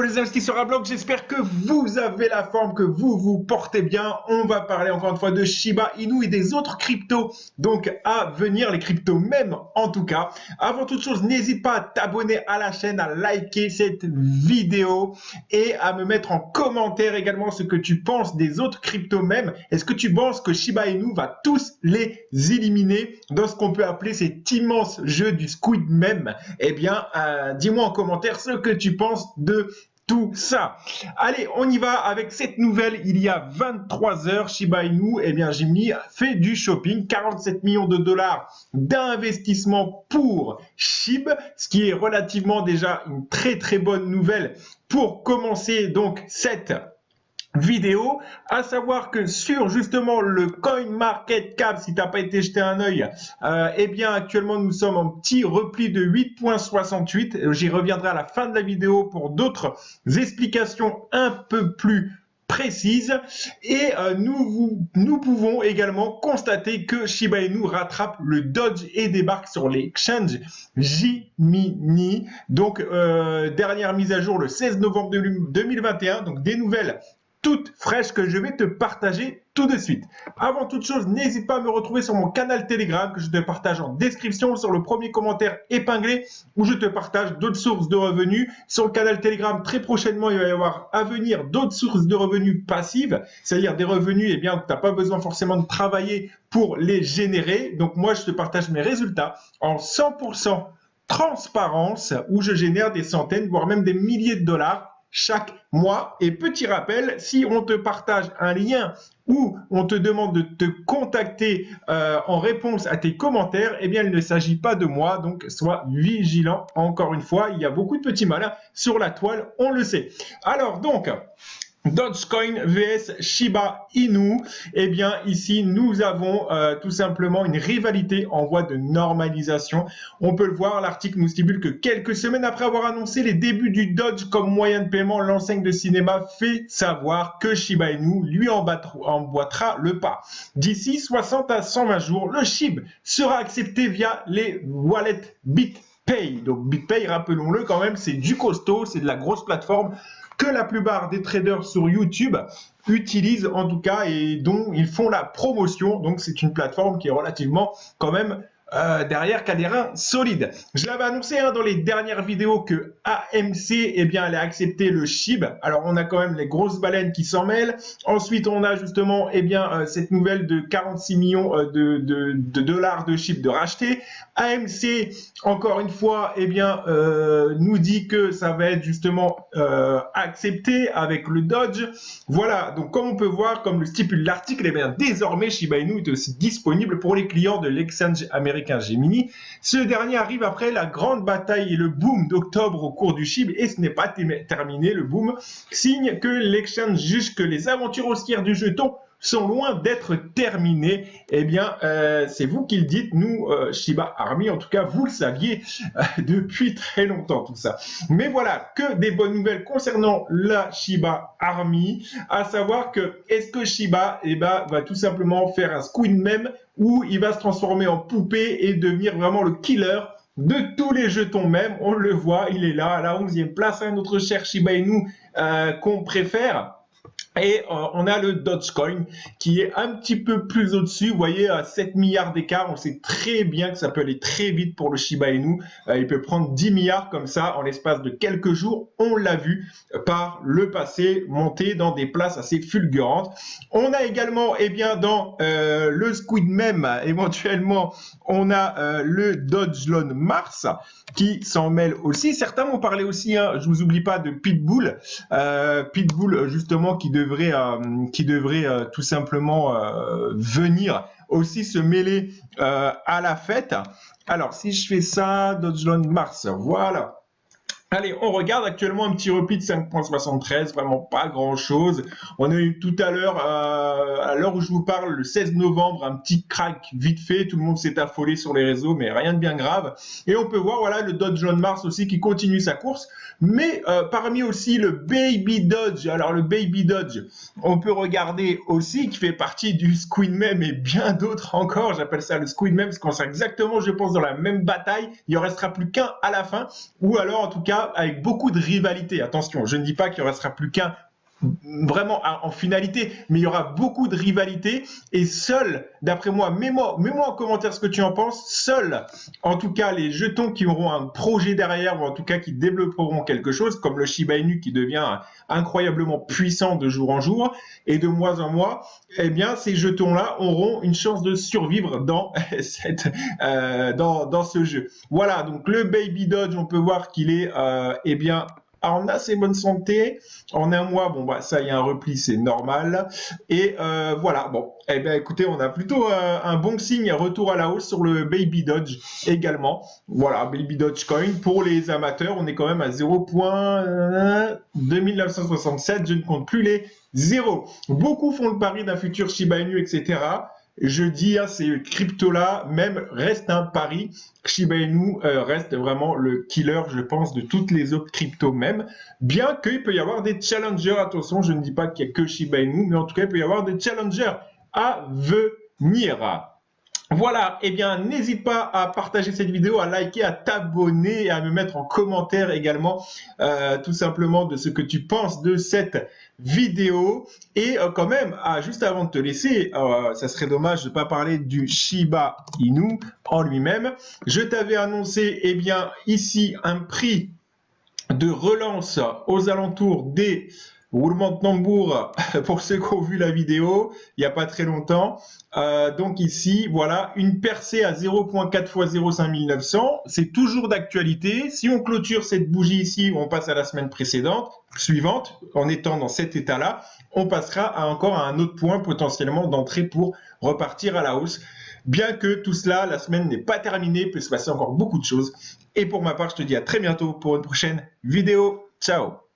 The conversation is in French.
Les investisseurs à bloc, j'espère que vous avez la forme, que vous vous portez bien. On va parler encore une fois de Shiba Inu et des autres cryptos, donc à venir, les cryptos même en tout cas. Avant toute chose, n'hésite pas à t'abonner à la chaîne, à liker cette vidéo et à me mettre en commentaire également ce que tu penses des autres cryptos même. Est-ce que tu penses que Shiba Inu va tous les éliminer dans ce qu'on peut appeler cet immense jeu du Squid Meme? Eh bien, dis-moi en commentaire ce que tu penses de tout ça. Allez, on y va avec cette nouvelle. Il y a 23 heures, Shiba Inu, eh bien, Jimmy fait du shopping, 47 millions de dollars d'investissement pour SHIB, ce qui est relativement déjà une très très bonne nouvelle pour commencer donc cette vidéo, à savoir que sur justement le CoinMarketCap, si tu n'as pas été jeter un œil, eh bien actuellement nous sommes en petit repli de 8,68. J'y reviendrai à la fin de la vidéo pour d'autres explications un peu plus précises. Et nous pouvons également constater que Shiba Inu rattrape le Dodge et débarque sur l'exchange J-Mini. Donc dernière mise à jour le 16 novembre 2021. Donc des nouvelles toute fraîche que je vais te partager tout de suite. Avant toute chose, n'hésite pas à me retrouver sur mon canal Telegram que je te partage en description sur le premier commentaire épinglé où je te partage d'autres sources de revenus. Sur le canal Telegram, très prochainement, il va y avoir à venir d'autres sources de revenus passives, c'est-à-dire des revenus eh bien, que tu n'as pas besoin forcément de travailler pour les générer. Donc moi, je te partage mes résultats en 100% transparence où je génère des centaines, voire même des milliers de dollars chaque mois. Et petit rappel, si on te partage un lien ou on te demande de te contacter en réponse à tes commentaires, eh bien il ne s'agit pas de moi, donc sois vigilant. Encore une fois, il y a beaucoup de petits malins sur la toile, on le sait. Alors donc, Dogecoin vs Shiba Inu, eh bien ici nous avons tout simplement une rivalité en voie de normalisation. On peut le voir, l'article nous stipule que quelques semaines après avoir annoncé les débuts du Doge comme moyen de paiement, l'enseigne de cinéma fait savoir que Shiba Inu lui emboîtera le pas. D'ici 60 à 120 jours, le SHIB sera accepté via les wallets BitPay. Donc BitPay, rappelons-le quand même, c'est du costaud, c'est de la grosse plateforme que la plupart des traders sur YouTube utilisent en tout cas et dont ils font la promotion. Donc c'est une plateforme qui est relativement quand même derrière qui a des reins solides. Je l'avais annoncé dans les dernières vidéos que AMC eh bien, allait accepter le SHIB. Alors on a quand même les grosses baleines qui s'en mêlent. Ensuite on a justement eh bien, cette nouvelle de 46 millions de dollars de SHIB de racheter. AMC encore une fois eh bien, nous dit que ça va être justement accepté avec le Dodge. Voilà, donc comme on peut voir, comme le stipule l'article, eh bien, désormais Shiba Inu est aussi disponible pour les clients de l'exchange américain Gemini. Ce dernier arrive après la grande bataille et le boom d'octobre au cours du SHIB et ce n'est pas terminé. Le boom signe que l'exchange juge que les aventures haussières du jeton sont loin d'être terminées. Eh bien, c'est vous qui le dites. Nous, Shiba Army, en tout cas, vous le saviez depuis très longtemps tout ça. Mais voilà, que des bonnes nouvelles concernant la Shiba Army, à savoir que est-ce que Shiba va tout simplement faire un Squid Meme où il va se transformer en poupée et devenir vraiment le killer de tous les jetons même. On le voit, il est là, à la 11e place, notre cher Shiba Inu qu'on préfère. Et on a le Dogecoin qui est un petit peu plus au-dessus. Vous voyez, à 7 milliards d'écart, on sait très bien que ça peut aller très vite pour le Shiba Inu. Il peut prendre 10 milliards comme ça en l'espace de quelques jours. On l'a vu par le passé monter dans des places assez fulgurantes. On a également, eh bien, dans le Squid Meme, éventuellement, on a le Dogelon Mars qui s'en mêle aussi. Certains m'ont parlé aussi, je vous oublie pas, de Pitbull. Pitbull, justement, qui devrait tout simplement venir aussi se mêler à la fête. Alors, si je fais ça, Dogelon Mars, voilà. Allez, on regarde actuellement un petit repli de 5,73, vraiment pas grand-chose. On a eu tout à l'heure, à l'heure où je vous parle, le 16 novembre, un petit crack vite fait. Tout le monde s'est affolé sur les réseaux, mais rien de bien grave. Et on peut voir, voilà, le Dodge John Mars aussi qui continue sa course. Mais parmi aussi le Baby Dodge, alors le Baby Dodge, on peut regarder aussi, qui fait partie du Squid Meme et bien d'autres encore. J'appelle ça le Squid Meme parce qu'on sera exactement, je pense, dans la même bataille. Il en restera plus qu'un à la fin. Ou alors, en tout cas, cas avec beaucoup de rivalité. Attention, je ne dis pas qu'il ne restera plus qu'un vraiment en finalité, mais il y aura beaucoup de rivalité et seul, d'après moi, mets-moi en commentaire ce que tu en penses, seul, en tout cas, les jetons qui auront un projet derrière ou en tout cas qui développeront quelque chose, comme le Shiba Inu qui devient incroyablement puissant de jour en jour et de mois en mois, eh bien, ces jetons-là auront une chance de survivre dans, dans ce jeu. Voilà, donc le Baby Dodge, on peut voir qu'il est, eh bien, en assez bonne santé. En un mois, bon, bah, ça, il y a un repli, c'est normal. Et voilà, bon, eh bien, écoutez, on a plutôt un bon signe, retour à la hausse sur le Baby Dodge également. Voilà, Baby Dodge Coin. Pour les amateurs, on est quand même à 0.2967. Je ne compte plus les zéros. Beaucoup font le pari d'un futur Shiba Inu, etc. Je dis à ces cryptos-là, même reste un pari. Shiba Inu reste vraiment le killer, je pense, de toutes les autres cryptos même. Bien qu'il peut y avoir des challengers, attention, je ne dis pas qu'il n'y a que Shiba Inu, mais en tout cas, il peut y avoir des challengers à venir. Voilà, eh bien, n'hésite pas à partager cette vidéo, à liker, à t'abonner et à me mettre en commentaire également tout simplement de ce que tu penses de cette vidéo. Et quand même, juste avant de te laisser, ça serait dommage de ne pas parler du Shiba Inu en lui-même. Je t'avais annoncé, eh bien, ici, un prix de relance aux alentours des roulements de tambour pour ceux qui ont vu la vidéo il n'y a pas très longtemps. Donc ici, voilà, une percée à 0.4 x 0,5900. C'est toujours d'actualité. Si on clôture cette bougie ici, on passe à la semaine suivante, en étant dans cet état-là, on passera encore à un autre point potentiellement d'entrée pour repartir à la hausse. Bien que tout cela, la semaine n'est pas terminée, il peut se passer encore beaucoup de choses. Et pour ma part, je te dis à très bientôt pour une prochaine vidéo. Ciao!